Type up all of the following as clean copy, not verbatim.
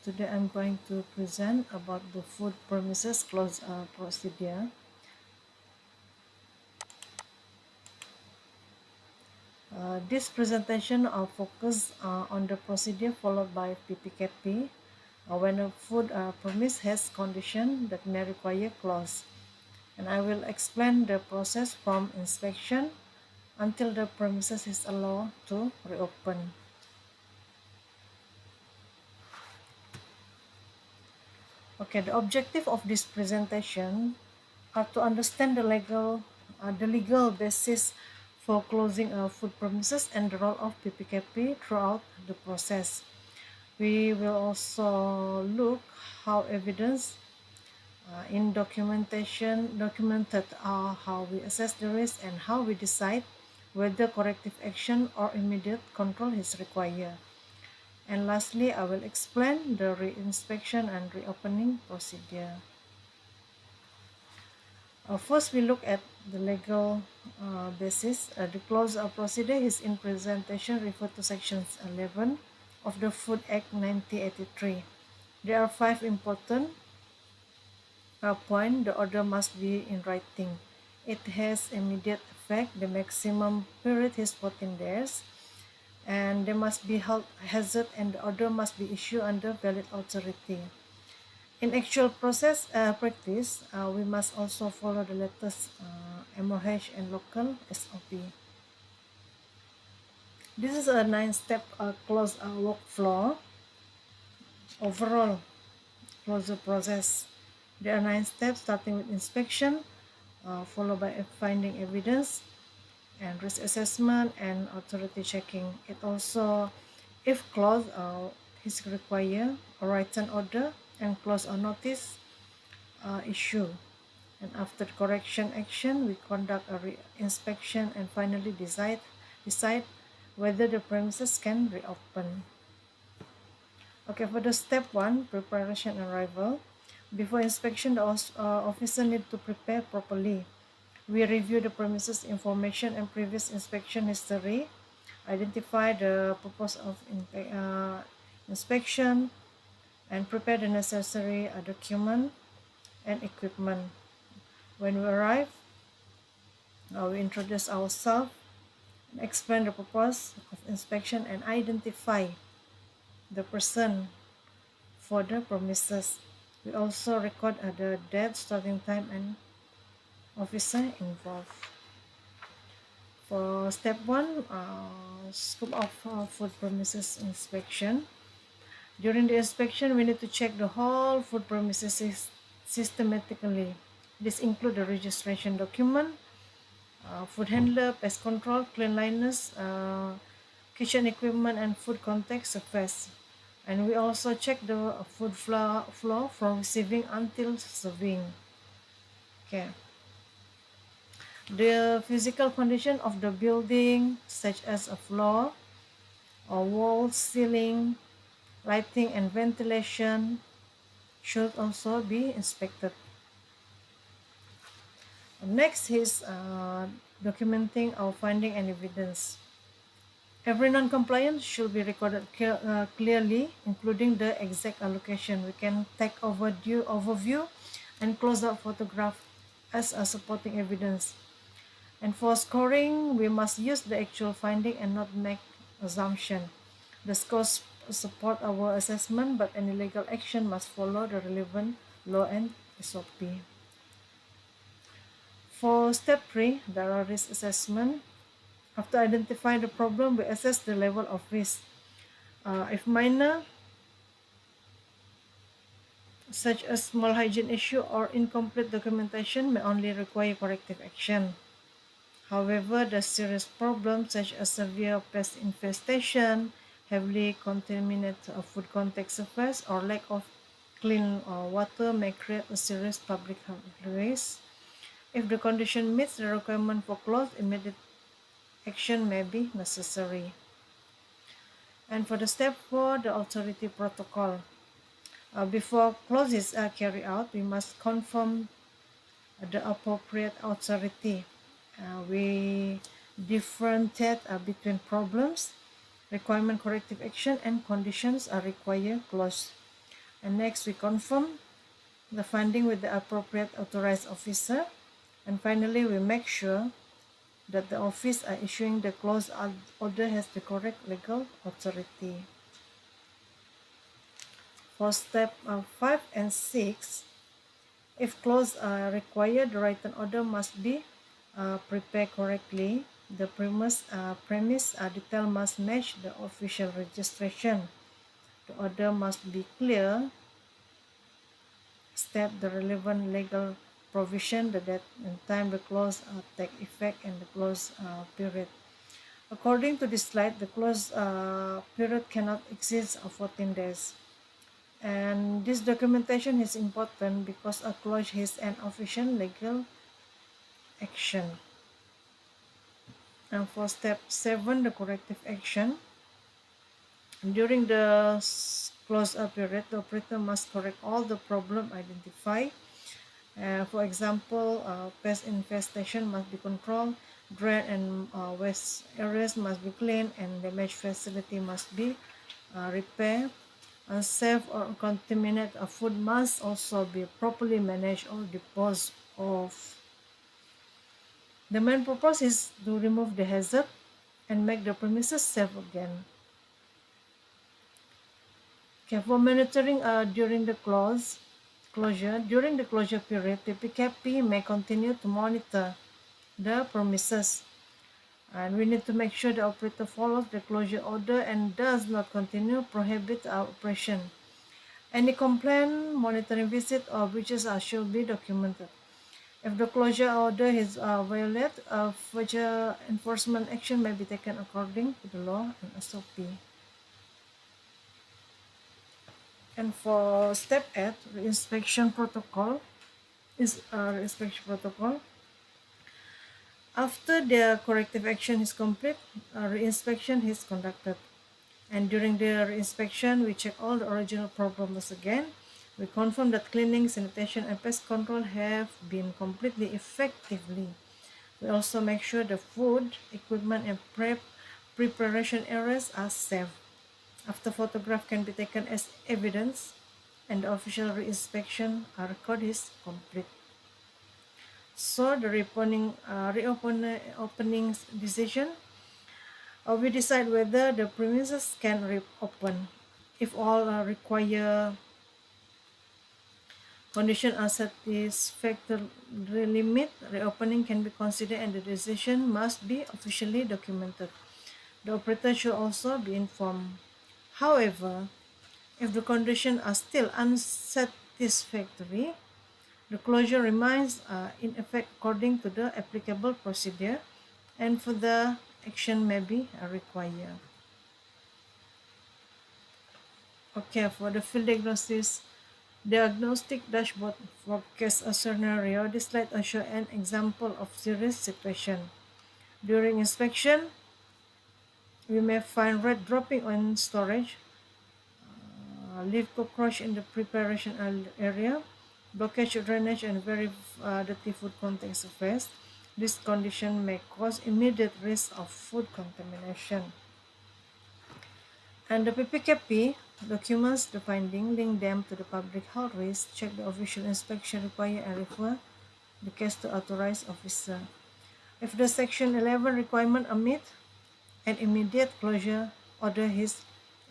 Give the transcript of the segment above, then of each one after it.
Today I'm going to present about the food premises close procedure. This presentation focus on the procedure followed by PPKP when a food premise has condition that may require close. And I will explain the process from inspection until the premises is allowed to reopen. Okay, the objective of this presentation are to understand the legal basis for closing food premises and the role of PPKP throughout the process. We will also look how evidence in documentation documented how we assess the risk and how we decide whether corrective action or immediate control is required. And lastly, I will explain the re-inspection and reopening procedure. First, we look at the legal basis. The close procedure is in presentation referred to Sections 11 of the Food Act 1983. There are five important points. The order must be in writing. It has immediate effect. The maximum period is 14 days. And there must be health hazard and the order must be issued under valid authority. In actual practice, we must also follow the latest MOH and local SOP. This is a 9-step close workflow. Overall, closure process. There are 9 steps starting with inspection, followed by finding evidence and risk assessment and authority checking. It also, if closed, is required a written order and close or notice issue. And after correction action, we conduct a inspection and finally decide whether the premises can reopen. Okay, for the step 1, preparation and arrival. Before inspection, the officer need to prepare properly. We review the premises information and previous inspection history, identify the purpose of inspection, and prepare the necessary document and equipment. When we arrive, we introduce ourselves, explain the purpose of inspection, and identify the person for the premises. We also record the date, starting time, and officer involved. For step 1, scope of food premises inspection. During the inspection, we need to check the whole food premises systematically. This includes the registration document, food handler, pest control, cleanliness, kitchen equipment, and food contact surface. And we also check the food flow from receiving until serving. Okay. The physical condition of the building, such as a floor, or wall, ceiling, lighting, and ventilation, should also be inspected. Next is documenting our finding and evidence. Every non-compliance should be recorded clearly, including the exact allocation. We can take overview and close-up photograph as a supporting evidence. And for scoring, we must use the actual finding and not make assumption. The scores support our assessment, but any legal action must follow the relevant law and SOP. For step 3, there are risk assessment. After identifying the problem, we assess the level of risk. If minor, such as small hygiene issue or incomplete documentation, may only require corrective action. However, the serious problems such as severe pest infestation, heavily contaminated food contact surface, or lack of clean water may create a serious public health risk. If the condition meets the requirement for close, immediate action may be necessary. And for the step 4, the authority protocol. Before close is carried out, we must confirm the appropriate authority. We differentiate between problems requirement, corrective action, and conditions are required clause. And next, we confirm the finding with the appropriate authorized officer. And finally, we make sure that the office are issuing the clause order has the correct legal authority. For step 5 and 6, if clause are required, the written order must be prepared correctly. The premise detail must match the official registration. The order must be clear, state the relevant legal provision, the date and time the clause take effect, and the clause period. According to this slide, the clause period cannot exceed 14 days. And this documentation is important because a clause is an official legal action. And for step 7, the corrective action. During the close-up period, the operator must correct all the problem identified. For example, pest infestation must be controlled, drain and waste areas must be cleaned, and damaged facility must be repaired. Unsafe or contaminated food must also be properly managed or disposed of. The main purpose is to remove the hazard and make the premises safe again. Okay, for monitoring during the during the closure period, the PKP may continue to monitor the premises. And we need to make sure the operator follows the closure order and does not continue prohibit our operation. Any complaint, monitoring visit, or breaches should be documented. If the closure order is violated, further enforcement action may be taken according to the law and SOP. And for step 8, reinspection protocol is reinspection protocol. After the corrective action is complete, reinspection is conducted. And during the reinspection, we check all the original problems again. We confirm that cleaning, sanitation, and pest control have been completely effectively. We also make sure the food, equipment, and preparation areas are safe. After photograph can be taken as evidence, and the official reinspection record is complete. So the reopening decision, we decide whether the premises can reopen. If all require conditions are satisfactorily met, reopening can be considered and the decision must be officially documented. The operator should also be informed. However, if the conditions are still unsatisfactory, the closure remains in effect according to the applicable procedure, and further action may be required. Okay, for the field diagnostic dashboard for case scenario, this slide shows an example of serious situation. During inspection, we may find rat dropping on storage, leaf cockroach in the preparation area, blockage of drainage, and very dirty food contact surface. This condition may cause immediate risk of food contamination. And the PPKP documents the finding, link them to the public health risk, check the official inspection required, and refer the case to authorized officer. If the Section 11 requirement are met, an immediate closure order is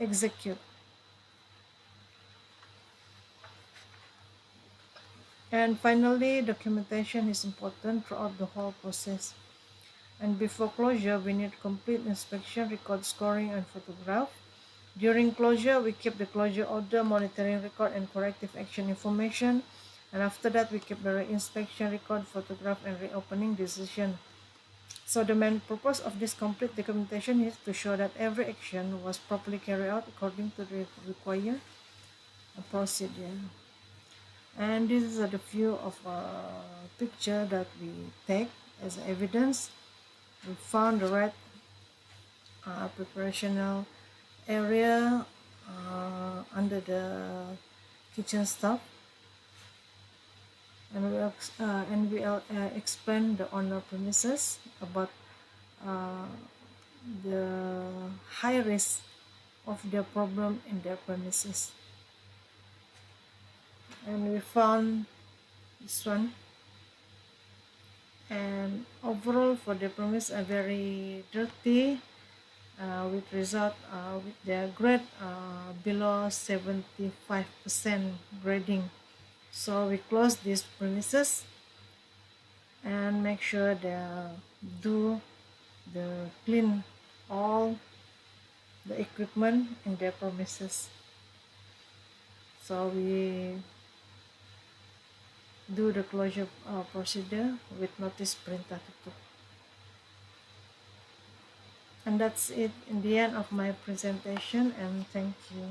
executed. And finally, documentation is important throughout the whole process. And before closure, we need complete inspection, record scoring, and photograph. During closure, we keep the closure order, monitoring record, and corrective action information. And after that, we keep the re-inspection record, photograph, and reopening decision. So the main purpose of this complete documentation is to show that every action was properly carried out according to the required procedure. And this is the view of a picture that we take as evidence. We found the red preparational area under the kitchen stove, and we explain the owner premises about the high risk of the problem in their premises. And we found this one, and overall for the premise are very dirty, with result with their grade below 75% grading. So we close these premises and make sure they do the clean all the equipment in their premises. So we do the closure procedure with notice printer tutup. And that's it in the end of my presentation, and thank you.